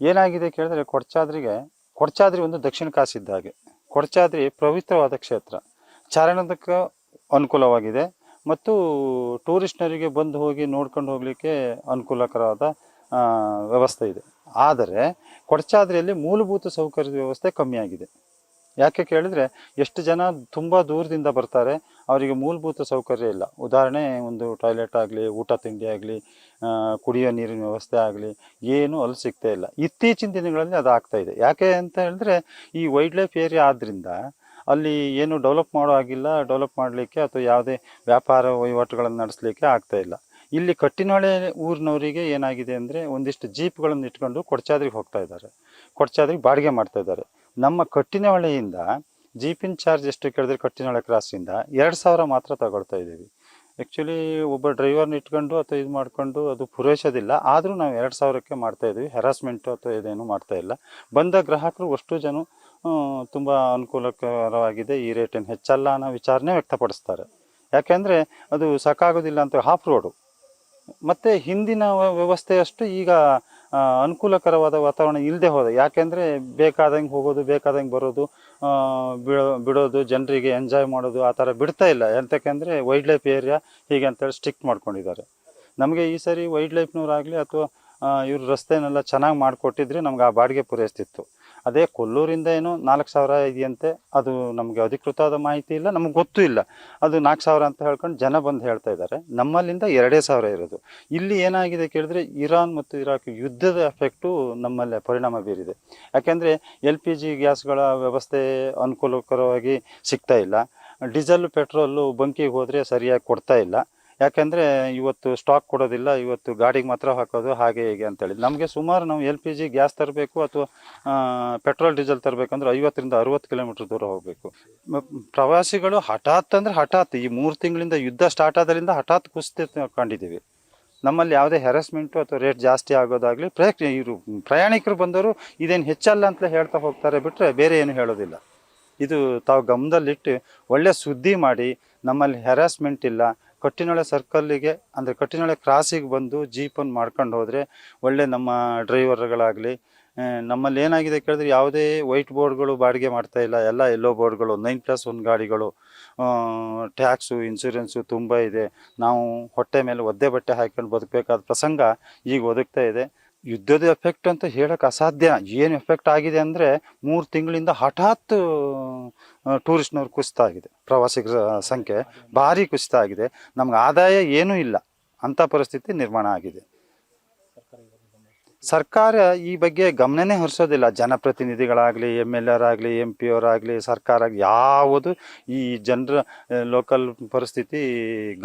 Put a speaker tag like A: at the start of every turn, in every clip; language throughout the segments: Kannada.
A: ಏನಾಗಿದೆ ಕೇಳಿದ್ರೆ ಕೊಡಚಾದ್ರಿ ಒಂದು ದಕ್ಷಿಣ ಕಾಶಿ ಇದ್ದ ಹಾಗೆ. ಕೊಡಚಾದ್ರಿ ಪವಿತ್ರವಾದ ಕ್ಷೇತ್ರ, ಚಾರಣಕ್ಕೆ ಅನುಕೂಲವಾಗಿದೆ ಮತ್ತು ಟೂರಿಸ್ಟ್ನರಿಗೆ ಬಂದು ಹೋಗಿ ನೋಡ್ಕೊಂಡು ಹೋಗಲಿಕ್ಕೆ ಅನುಕೂಲಕರವಾದ ವ್ಯವಸ್ಥೆ ಇದೆ. ಆದರೆ ಕೊಡಚಾದ್ರಿಯಲ್ಲಿ ಮೂಲಭೂತ ಸೌಕರ್ಯದ ವ್ಯವಸ್ಥೆ ಕಮ್ಮಿ ಆಗಿದೆ. ಯಾಕೆ ಕೇಳಿದರೆ, ಎಷ್ಟು ಜನ ತುಂಬ ದೂರದಿಂದ ಬರ್ತಾರೆ, ಅವರಿಗೆ ಮೂಲಭೂತ ಸೌಕರ್ಯ ಇಲ್ಲ. ಉದಾಹರಣೆ, ಒಂದು ಟಾಯ್ಲೆಟ್ ಆಗಲಿ, ಊಟ ತಿಂಡಿ ಆಗಲಿ, ಕುಡಿಯೋ ನೀರಿನ ವ್ಯವಸ್ಥೆ ಆಗಲಿ, ಏನು ಅಲ್ಲಿ ಸಿಗ್ತಾ ಇಲ್ಲ. ಇತ್ತೀಚಿನ ದಿನಗಳಲ್ಲಿ ಅದು ಆಗ್ತಾ ಇದೆ. ಯಾಕೆ ಅಂತ ಹೇಳಿದ್ರೆ, ಈ ವೈಲ್ಡ್ ಲೈಫ್ ಏರಿಯಾ ಆದ್ದರಿಂದ ಅಲ್ಲಿ ಏನು ಡೆವಲಪ್ ಮಾಡೋ ಆಗಿಲ್ಲ, ಡೆವಲಪ್ ಮಾಡಲಿಕ್ಕೆ ಅಥವಾ ಯಾವುದೇ ವ್ಯಾಪಾರ ವಹಿವಾಟುಗಳನ್ನು ನಡೆಸಲಿಕ್ಕೆ ಆಗ್ತಾ ಇಲ್ಲ. ಇಲ್ಲಿ ಕಟ್ಟಿನೊಳೆ ಊರಿನವರಿಗೆ ಏನಾಗಿದೆ ಅಂದರೆ, ಒಂದಿಷ್ಟು ಜೀಪ್ಗಳನ್ನು ಇಟ್ಕೊಂಡು ಕೊಡಚಾದ್ರಿಗೆ ಹೋಗ್ತಾ ಇದ್ದಾರೆ, ಕೊಡಚಾದ್ರಿಗೆ ಬಾಡಿಗೆ ಮಾಡ್ತಾ ಇದ್ದಾರೆ. ನಮ್ಮ ಕಟ್ಟಿನೊಳೆಯಿಂದ ಜೀಪಿನ ಚಾರ್ಜ್ ಎಷ್ಟು ಕೇಳಿದ್ರೆ, ಕಟ್ಟಿನೊಳೆ ಕ್ರಾಸಿಂದ 2,000 ಮಾತ್ರ ತಗೊಳ್ತಾ ಇದ್ದೀವಿ. ಆ್ಯಕ್ಚುಲಿ ಒಬ್ಬ ಡ್ರೈವರ್ನ ಇಟ್ಕೊಂಡು ಅಥವಾ ಇದು ಮಾಡಿಕೊಂಡು ಅದು ಪೂರೈಸೋದಿಲ್ಲ. ಆದರೂ ನಾವು 2,000ಕ್ಕೆ ಮಾಡ್ತಾಯಿದ್ವಿ. ಹೆರಾಸ್ಮೆಂಟು ಅಥವಾ ಇದೇನು ಮಾಡ್ತಾಯಿಲ್ಲ. ಬಂದ ಗ್ರಾಹಕರು ಅಷ್ಟು ಜನ ತುಂಬ ಅನುಕೂಲಕರವಾಗಿದೆ, ಈ ರೇಟೇನು ಹೆಚ್ಚಲ್ಲ ಅನ್ನೋ ವಿಚಾರನೆ ವ್ಯಕ್ತಪಡಿಸ್ತಾರೆ. ಯಾಕೆಂದರೆ ಅದು ಸಾಕಾಗೋದಿಲ್ಲ ಅಂತ. ಹಾಫ್ ರೋಡು ಮತ್ತು ಹಿಂದಿನ ವ್ಯವಸ್ಥೆಯಷ್ಟು ಈಗ ಅನುಕೂಲಕರವಾದ ವಾತಾವರಣ ಇಲ್ಲದೆ ಹೋದ. ಯಾಕೆಂದರೆ ಬೇಕಾದಂಗೆ ಹೋಗೋದು, ಬೇಕಾದಂಗೆ ಬರೋದು, ಬಿಡೋದು, ಜನರಿಗೆ ಎಂಜಾಯ್ ಮಾಡೋದು, ಆ ಥರ ಬಿಡ್ತಾ ಇಲ್ಲ. ಎಂತಕ್ಕೆಂದರೆ ವೈಲ್ಡ್ ಲೈಫ್ ಏರಿಯಾ ಹೀಗೆ ಅಂತೇಳಿ ಸ್ಟ್ರಿಕ್ಟ್ ಮಾಡ್ಕೊಂಡಿದ್ದಾರೆ. ನಮಗೆ ಈ ಸರಿ ವೈಲ್ಡ್ ಲೈಫ್ನವರಾಗಲಿ ಅಥವಾ ಇವರು ರಸ್ತೆನೆಲ್ಲ ಚೆನ್ನಾಗಿ ಮಾಡಿಕೊಟ್ಟಿದ್ರೆ ನಮ್ಗೆ ಆ ಬಾಡಿಗೆ ಪೂರೈಸ್ತಿತ್ತು. ಅದೇ ಕೊಲ್ಲೂರಿಂದ ಏನು 4,000 ಇದೆಯಂತೆ, ಅದು ನಮಗೆ ಅಧಿಕೃತವಾದ ಮಾಹಿತಿ ಇಲ್ಲ, ನಮಗೆ ಗೊತ್ತೂ ಇಲ್ಲ. ಅದು 4,000 ಅಂತ ಹೇಳ್ಕೊಂಡು ಜನ ಬಂದು ಹೇಳ್ತಾ ಇದ್ದಾರೆ. ನಮ್ಮಲ್ಲಿಂದ 2,000 ಇರೋದು. ಇಲ್ಲಿ ಏನಾಗಿದೆ ಕೇಳಿದ್ರೆ, ಇರಾನ್ ಮತ್ತು ಇರಾಕ್ ಯುದ್ಧದ ಎಫೆಕ್ಟು ನಮ್ಮಲ್ಲೇ ಪರಿಣಾಮ ಬೀರಿದೆ. ಯಾಕೆಂದರೆ LPG ಗ್ಯಾಸ್ಗಳ ವ್ಯವಸ್ಥೆ ಅನುಕೂಲಕರವಾಗಿ ಸಿಗ್ತಾ ಇಲ್ಲ. ಡೀಸೆಲ್ ಪೆಟ್ರೋಲು ಬಂಕಿಗೆ ಹೋದರೆ ಸರಿಯಾಗಿ ಕೊಡ್ತಾ ಇಲ್ಲ. ಯಾಕೆಂದರೆ ಇವತ್ತು ಸ್ಟಾಕ್ ಕೊಡೋದಿಲ್ಲ, ಇವತ್ತು ಗಾಡಿಗೆ ಮಾತ್ರ ಹಾಕೋದು, ಹಾಗೆ ಹೀಗೆ ಅಂತೇಳಿ. ನಮಗೆ ಸುಮಾರು ನಾವು LPG ಗ್ಯಾಸ್ ತರಬೇಕು ಅಥವಾ ಪೆಟ್ರೋಲ್ ಡೀಸೆಲ್ ತರಬೇಕಂದ್ರೆ 50ರಿಂದ 60 ಕಿಲೋಮೀಟ್ರ್ ದೂರ ಹೋಗಬೇಕು. ಪ್ರವಾಸಿಗಳು ಹಠಾತ್ ಅಂದರೆ ಹಠಾತ್, ಈ 3 ತಿಂಗಳಿಂದ ಯುದ್ಧ ಸ್ಟಾರ್ಟ್ ಆದ್ರಿಂದ ಹಠಾತ್ ಕುಸಿತ ಕಂಡಿದ್ದೀವಿ. ನಮ್ಮಲ್ಲಿ ಯಾವುದೇ ಹೆರಾಸ್ಮೆಂಟು ಅಥವಾ ರೇಟ್ ಜಾಸ್ತಿ ಆಗೋದಾಗಲಿ, ಇವರು ಪ್ರಯಾಣಿಕರು ಬಂದವರು ಇದೇನು ಹೆಚ್ಚಲ್ಲ ಅಂತ ಹೇಳ್ತಾ ಹೋಗ್ತಾರೆ, ಬಿಟ್ಟರೆ ಬೇರೆ ಏನು ಹೇಳೋದಿಲ್ಲ. ಇದು ತಾವು ಗಮನದಲ್ಲಿಟ್ಟು ಒಳ್ಳೆಯ ಸುದ್ದಿ ಮಾಡಿ, ನಮ್ಮಲ್ಲಿ ಹೆರಾಸ್ಮೆಂಟ್ ಇಲ್ಲ, ಕಟ್ಟಿನೊಳೆ ಸರ್ಕಲ್ಲಿಗೆ ಅಂದರೆ ಕಟ್ಟಿನೊಳೆ ಕ್ರಾಸಿಗೆ ಬಂದು ಜೀಪನ್ನು ಮಾಡ್ಕೊಂಡು ಹೋದರೆ ಒಳ್ಳೆ ನಮ್ಮ ಡ್ರೈವರ್ಗಳಾಗಲಿ. ನಮ್ಮಲ್ಲಿ ಏನಾಗಿದೆ ಕೇಳಿದ್ರೆ, ಯಾವುದೇ ವೈಟ್ ಬೋರ್ಡ್ಗಳು ಬಾಡಿಗೆ ಮಾಡ್ತಾ ಇಲ್ಲ, ಎಲ್ಲ ಎಲ್ಲೋ ಬೋರ್ಡ್ಗಳು, 9+1 ಗಾಡಿಗಳು. ಟ್ಯಾಕ್ಸು, ಇನ್ಸೂರೆನ್ಸು ತುಂಬ ಇದೆ. ನಾವು ಹೊಟ್ಟೆ ಮೇಲೆ ಒದ್ದೆ ಬಟ್ಟೆ ಹಾಕ್ಕೊಂಡು ಬದುಕಬೇಕಾದ ಪ್ರಸಂಗ ಈಗ ಒದಗ್ತಾ ಇದೆ. ಯುದ್ಧದ ಎಫೆಕ್ಟ್ ಅಂತ ಹೇಳೋಕ್ಕೆ ಅಸಾಧ್ಯ. ಏನು ಎಫೆಕ್ಟ್ ಆಗಿದೆ ಅಂದರೆ, 3 ತಿಂಗಳಿಂದ ಹಠಾತ್ ಟೂರಿಸ್ಟ್ನವ್ರು ಕುಸಿತ ಆಗಿದೆ, ಪ್ರವಾಸಿಗರ ಸಂಖ್ಯೆ ಭಾರಿ ಕುಸಿತ ಆಗಿದೆ. ನಮ್ಗೆ ಆದಾಯ ಏನೂ ಇಲ್ಲ ಅಂಥ ಪರಿಸ್ಥಿತಿ ನಿರ್ಮಾಣ ಆಗಿದೆ. ಸರ್ಕಾರ ಈ ಬಗ್ಗೆ ಗಮನನೇ ಹರಿಸೋದಿಲ್ಲ. ಜನಪ್ರತಿನಿಧಿಗಳಾಗಲಿ, MLA ಆಗಲಿ, MP ಅವರಾಗಲಿ, ಸರ್ಕಾರ ಯಾವುದು ಈ ಜನರ ಲೋಕಲ್ ಪರಿಸ್ಥಿತಿ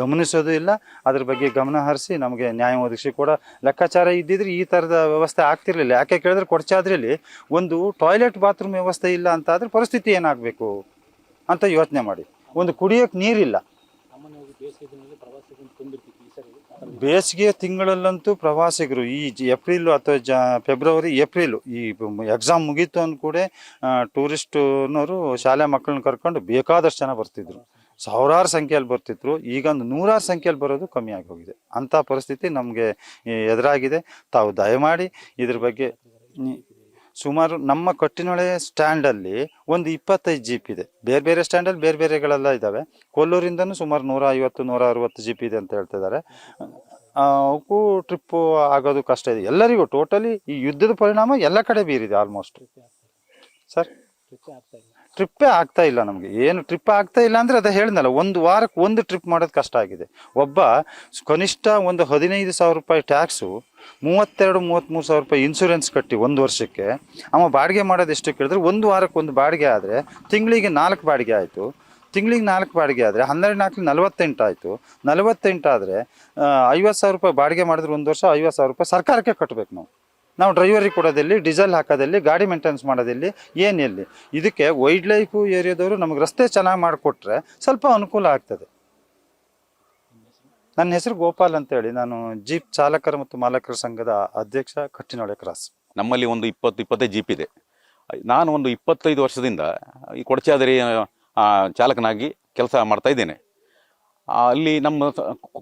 A: ಗಮನಿಸೋದು ಇಲ್ಲ. ಅದ್ರ ಬಗ್ಗೆ ಗಮನ ಹರಿಸಿ ನಮಗೆ ನ್ಯಾಯ ಒದಗಿಸಿ ಕೂಡ ಲೆಕ್ಕಾಚಾರ ಇದ್ದಿದ್ರೆ ಈ ಥರದ ವ್ಯವಸ್ಥೆ ಆಗ್ತಿರ್ಲಿಲ್ಲ. ಯಾಕೆ ಕೇಳಿದ್ರೆ, ಕೊಡಚಾದ್ರಿಯಲ್ಲಿ ಒಂದು ಟಾಯ್ಲೆಟ್ ಬಾತ್ರೂಮ್ ವ್ಯವಸ್ಥೆ ಇಲ್ಲ ಅಂತ ಆದರೆ ಪರಿಸ್ಥಿತಿ ಏನಾಗಬೇಕು ಅಂತ ಯೋಚನೆ ಮಾಡಿ. ಒಂದು ಕುಡಿಯೋಕ್ಕೆ ನೀರಿಲ್ಲ. ಬೇಸಿಗೆ ತಿಂಗಳಲ್ಲಂತೂ ಪ್ರವಾಸಿಗರು ಈ ಏಪ್ರಿಲ್ ಅಥವಾ ಫೆಬ್ರವರಿ, ಏಪ್ರಿಲು ಈ ಎಕ್ಸಾಮ್ ಮುಗೀತು ಅಂದ ಕೂಡ ಟೂರಿಸ್ಟ್ನವರು ಶಾಲೆ ಮಕ್ಕಳನ್ನ ಕರ್ಕೊಂಡು ಬೇಕಾದಷ್ಟು ಜನ ಬರ್ತಿದ್ರು. ಸಾವಿರಾರು ಸಂಖ್ಯೆಯಲ್ಲಿ ಬರ್ತಿದ್ರು. ಈಗ ಒಂದು 100 ಸಂಖ್ಯೆಯಲ್ಲಿ ಬರೋದು ಕಮ್ಮಿ ಆಗಿ ಹೋಗಿದೆ. ಅಂಥ ಪರಿಸ್ಥಿತಿ ನಮಗೆ ಎದುರಾಗಿದೆ. ತಾವು ದಯಮಾಡಿ ಇದ್ರ ಬಗ್ಗೆ ಸುಮಾರು ನಮ್ಮ ಕಟ್ಟಿನೊಳೆ ಸ್ಟ್ಯಾಂಡಲ್ಲಿ ಒಂದು 25 ಜೀಪ್ ಇದೆ. ಬೇರೆ ಬೇರೆ ಸ್ಟ್ಯಾಂಡಲ್ಲಿ ಬೇರೆ ಬೇರೆಗಳೆಲ್ಲ ಇದ್ದಾವೆ. ಕೊಲ್ಲೂರಿಂದನೂ ಸುಮಾರು 150-160 ಜೀಪ್ ಇದೆ ಅಂತ ಹೇಳ್ತಿದ್ದಾರೆ. ಅವಕ್ಕೂ ಟ್ರಿಪ್ಪು ಆಗೋದು ಕಷ್ಟ ಇದೆ ಎಲ್ಲರಿಗೂ. ಟೋಟಲಿ ಈ ಯುದ್ಧದ ಪರಿಣಾಮ ಎಲ್ಲ ಕಡೆ ಬೀರಿದೆ ಆಲ್ಮೋಸ್ಟ್. ಸರ್, ಟ್ರಿಪ್ಪೇ ಆಗ್ತಾ ಇಲ್ಲ ನಮಗೆ. ಏನು ಟ್ರಿಪ್ ಆಗ್ತಾ ಇಲ್ಲ ಅಂದರೆ ಅದೇ ಹೇಳಿದ್ನಲ್ಲ, ಒಂದು ವಾರಕ್ಕೆ ಒಂದು ಟ್ರಿಪ್ ಮಾಡೋದು ಕಷ್ಟ ಆಗಿದೆ. ಒಬ್ಬ ಕನಿಷ್ಠ ಒಂದು 15,000 ರೂಪಾಯಿ ಟ್ಯಾಕ್ಸು, 32-33 ಸಾವಿರ ರೂಪಾಯಿ ಇನ್ಶೂರೆನ್ಸ್ ಕಟ್ಟಿ 1 ವರ್ಷಕ್ಕೆ ಅವ ಬಾಡಿಗೆ ಮಾಡೋದು ಎಷ್ಟು ಕೇಳಿದ್ರೆ, ಒಂದು ವಾರಕ್ಕೆ ಒಂದು ಬಾಡಿಗೆ ಆದರೆ ತಿಂಗಳಿಗೆ 4 ಬಾಡಿಗೆ ಆಯಿತು. ತಿಂಗಳಿಗೆ 4 ಬಾಡಿಗೆ ಆದರೆ 12-4 48 ಆಯಿತು. 48 ಆದರೆ 50,000 ರೂಪಾಯಿ ಬಾಡಿಗೆ ಮಾಡಿದ್ರೆ 1 ವರ್ಷ 50,000 ರೂಪಾಯಿ ಸರ್ಕಾರಕ್ಕೆ ಕಟ್ಟಬೇಕು. ನಾವು ಡ್ರೈವರಿಗೆ ಕೊಡೋದಲ್ಲಿ, ಡೀಸೆಲ್ ಹಾಕೋದಲ್ಲಿ, ಗಾಡಿ ಮೇಂಟೆನೆನ್ಸ್ ಮಾಡೋದಲ್ಲಿ ಏನೆಲ್ಲಿ. ಇದಕ್ಕೆ ವೈಲ್ಡ್ ಲೈಫ್ ಏರಿಯಾದವರು ನಮಗೆ ರಸ್ತೆ ಚೆನ್ನಾಗಿ ಮಾಡಿಕೊಟ್ರೆ ಸ್ವಲ್ಪ ಅನುಕೂಲ ಆಗ್ತದೆ. ನನ್ನ ಹೆಸರು ಗೋಪಾಲ್ ಅಂತೇಳಿ, ನಾನು ಜೀಪ್ ಚಾಲಕರ ಮತ್ತು ಮಾಲಕರ ಸಂಘದ ಅಧ್ಯಕ್ಷ, ಕಟ್ಟಿನೊಳೆ ಕ್ರಾಸ್.
B: ನಮ್ಮಲ್ಲಿ ಒಂದು 20-25 ಜೀಪ್ ಇದೆ. ನಾನು ಒಂದು 25 ವರ್ಷದಿಂದ ಈ ಕೊಡಚಾದ್ರಿ ಚಾಲಕನಾಗಿ ಕೆಲಸ ಮಾಡ್ತಾ ಇದ್ದೇನೆ. ಅಲ್ಲಿ ನಮ್ಮ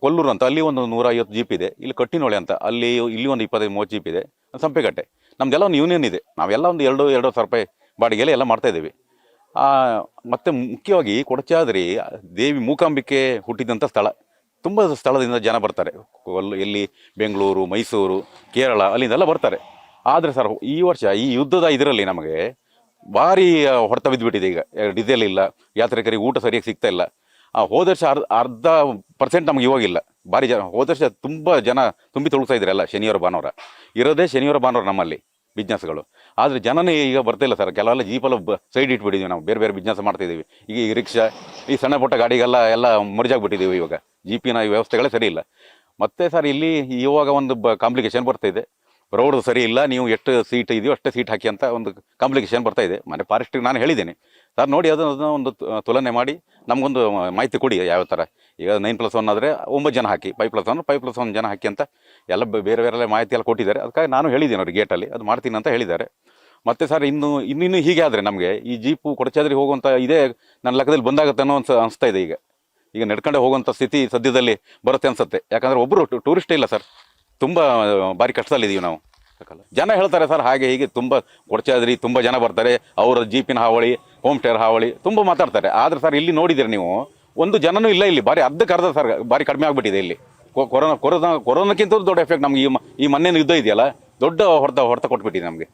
B: ಕೊಲ್ಲೂರು ಅಂತ ಅಲ್ಲಿ ಒಂದು 150 ಜೀಪ್ ಇದೆ, ಇಲ್ಲಿ ಕಟ್ಟಿನೊಳೆ ಅಂತ ಅಲ್ಲಿ ಇಲ್ಲಿ ಒಂದು 25-30 ಜೀಪ್ ಇದೆ, ಸಂಪೆಗಟ್ಟೆ ನಮ್ದೆಲ್ಲ ಒಂದು ಯೂನಿಯನ್ ಇದೆ, ನಾವೆಲ್ಲ ಒಂದು 2,000 ರೂಪಾಯಿ ಬಾಡಿಗೆಯಲ್ಲಿ ಎಲ್ಲ ಮಾಡ್ತಾ ಇದ್ದೀವಿ. ಮತ್ತು ಮುಖ್ಯವಾಗಿ ಕೊಡಚಾದ್ರಿ ದೇವಿ ಮೂಕಾಂಬಿಕೆ ಹುಟ್ಟಿದಂಥ ಸ್ಥಳ, ತುಂಬ ಸ್ಥಳದಿಂದ ಜನ ಬರ್ತಾರೆ, ಎಲ್ಲಿ ಬೆಂಗಳೂರು, ಮೈಸೂರು, ಕೇರಳ ಅಲ್ಲಿಂದೆಲ್ಲ ಬರ್ತಾರೆ. ಆದರೆ ಸರ್ ಈ ವರ್ಷ ಈ ಯುದ್ಧದ ಇದರಲ್ಲಿ ನಮಗೆ ಭಾರಿ ಹೊಡೆತ ಬಿದ್ದುಬಿಟ್ಟಿದೆ. ಈಗ ಡೀಸೆಲ್ ಇಲ್ಲ, ಯಾತ್ರಿಕರಿಗೆ ಊಟ ಸರಿಯಾಗಿ ಸಿಗ್ತಾ ಇಲ್ಲ. ಹೋದ ವರ್ಷ ಅರ್ಧ % ನಮ್ಗೆ ಇವಾಗಿಲ್ಲ, ಭಾರಿ ಜನ ಹೋದ ವರ್ಷ ತುಂಬ ಜನ ತುಂಬಿ ತೊಳಗ್ತಾ ಇದ್ರಲ್ಲ ಶನಿವಾರ ಭಾನುವಾರ, ಇರೋದೇ ಶನಿವಾರ ಭಾನುವಾರ ನಮ್ಮಲ್ಲಿ ಬಿಸ್ನೆಸ್ಗಳು. ಆದರೆ ಜನನೇ ಈಗ ಬರ್ತಾ ಇಲ್ಲ ಸರ್, ಕೆಲವೆಲ್ಲ ಜೀಪೆಲ್ಲ ಸೈಡ್ ಇಟ್ಬಿಟ್ಟಿದ್ದೀವಿ, ನಾವು ಬೇರೆ ಬೇರೆ ಬಿಸ್ನೆಸ್ ಮಾಡ್ತಿದ್ದೀವಿ. ಈಗ ಈ ರಿಕ್ಷಾ, ಈ ಸಣ್ಣ ಪುಟ್ಟ ಗಾಡಿಗೆಲ್ಲ ಮರ್ಜಾಗ್ಬಿಟ್ಟಿದ್ದೀವಿ. ಇವಾಗ ಜೀಪಿನ ವ್ಯವಸ್ಥೆಗಳೇ ಸರಿ ಇಲ್ಲ. ಮತ್ತು ಸರ್ ಇಲ್ಲಿ ಇವಾಗ ಒಂದು ಕಾಂಪ್ಲಿಕೇಶನ್ ಬರ್ತಾಯಿದೆ, ರೋಡ್ ಸರಿ ಇಲ್ಲ, ನೀವು ಎಷ್ಟು ಸೀಟ್ ಇದೆಯೋ ಅಷ್ಟೇ ಸೀಟ್ ಹಾಕಿ ಅಂತ ಒಂದು ಕಾಂಪ್ಲಿಕೇಶನ್ ಬರ್ತಾ ಇದೆ. ಮನೆ ಫಾರೆಸ್ಟಿಗೆ ನಾನು ಹೇಳಿದ್ದೀನಿ ಸರ್, ನೋಡಿ ಅದನ್ನು ಒಂದು ತುಲನೆ ಮಾಡಿ ನಮಗೊಂದು ಮಾಹಿತಿ ಕೊಡಿ ಯಾವ ಥರ. ಈಗ 9+1 ಆದರೆ 9 ಜನ ಹಾಕಿ, 5+1 ಜನ ಹಾಕಿ ಅಂತ ಎಲ್ಲ ಬೇರೆ ಬೇರೆ ಮಾಹಿತಿ ಎಲ್ಲ ಕೊಟ್ಟಿದ್ದಾರೆ. ಅದಕ್ಕಾಗಿ ನಾನು ಹೇಳಿದ್ದೀನಿ ಅವ್ರಿಗೆ ಗೇಟಲ್ಲಿ ಅದು ಮಾಡ್ತೀನಿ ಅಂತ ಹೇಳಿದ್ದಾರೆ. ಮತ್ತು ಸರ್ ಇನ್ನೂ ಹೀಗೆ ಆದರೆ ನಮಗೆ ಈ ಜೀಪು ಕೊಡಚಾದ್ರಿ ಹೋಗುವಂಥ ಇದೇ ನನ್ನ ಲೆಕ್ಕದಲ್ಲಿ ಬಂದಾಗುತ್ತೆ ಅನ್ನೋ ಅನಿಸ್ತಾ ಇದೆ. ಈಗ ನಡ್ಕೊಂಡೆ ಹೋಗುವಂಥ ಸ್ಥಿತಿ ಸದ್ಯದಲ್ಲಿ ಬರುತ್ತೆ ಅನ್ಸುತ್ತೆ. ಯಾಕಂದರೆ ಒಬ್ಬರು ಟೂರಿಸ್ಟೇ ಇಲ್ಲ ಸರ್, ತುಂಬ ಭಾರಿ ಕಷ್ಟದಲ್ಲಿದ್ದೀವಿ ನಾವು. ಜನ ಹೇಳ್ತಾರೆ ಸರ್ ಹಾಗೆ ಹೀಗೆ, ತುಂಬ ಕೊಡಚಾದ್ರಿ ತುಂಬ ಜನ ಬರ್ತಾರೆ, ಅವರ ಜೀಪಿನ ಹಾವಳಿ, ಹೋಮ್ ಸ್ಟೇರ್ ಹಾವಳಿ ತುಂಬ ಮಾತಾಡ್ತಾರೆ. ಆದರೆ ಸರ್ ಇಲ್ಲಿ ನೋಡಿದ್ದೀರಿ ನೀವು, ಒಂದು ಜನನೂ ಇಲ್ಲ ಇಲ್ಲಿ, ಭಾರಿ ಅರ್ಧಕ್ಕೆ ಸರ್, ಭಾರಿ ಕಡಿಮೆ ಆಗಿಬಿಟ್ಟಿದೆ ಇಲ್ಲಿ. ಕೊರೋನಾಕ್ಕಿಂತ ದೊಡ್ಡ ಎಫೆಕ್ಟ್ ನಮ್ಗೆ ಈ ಮೊನ್ನೆ ಯುದ್ಧ ಇದೆಯಲ್ಲ, ದೊಡ್ಡ ಹೊಡೆತ ಕೊಟ್ಬಿಟ್ಟಿದೆ ನಮಗೆ.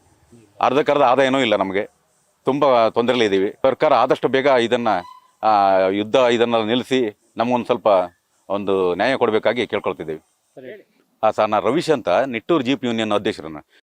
B: ಅರ್ಧಕ್ಕರ್ಧ ಆದಾಯನೂ ಇಲ್ಲ ನಮಗೆ, ತುಂಬ ತೊಂದರೆಯಲ್ಲಿ ಇದ್ದೀವಿ. ಸರ್ಕಾರ ಆದಷ್ಟು ಬೇಗ ಇದನ್ನು ನಿಲ್ಲಿಸಿ ನಮಗೊಂದು ಸ್ವಲ್ಪ ಒಂದು ನ್ಯಾಯ ಕೊಡಬೇಕಾಗಿ ಕೇಳ್ಕೊಳ್ತಿದ್ದೀವಿ. ಸರ್, ನಾನು ರವೀಶ್ ಅಂತ ನಿಟ್ಟೂರು ಜೀಪ್ ಯೂನಿಯನ್ ಅಧ್ಯಕ್ಷರನ್ನು.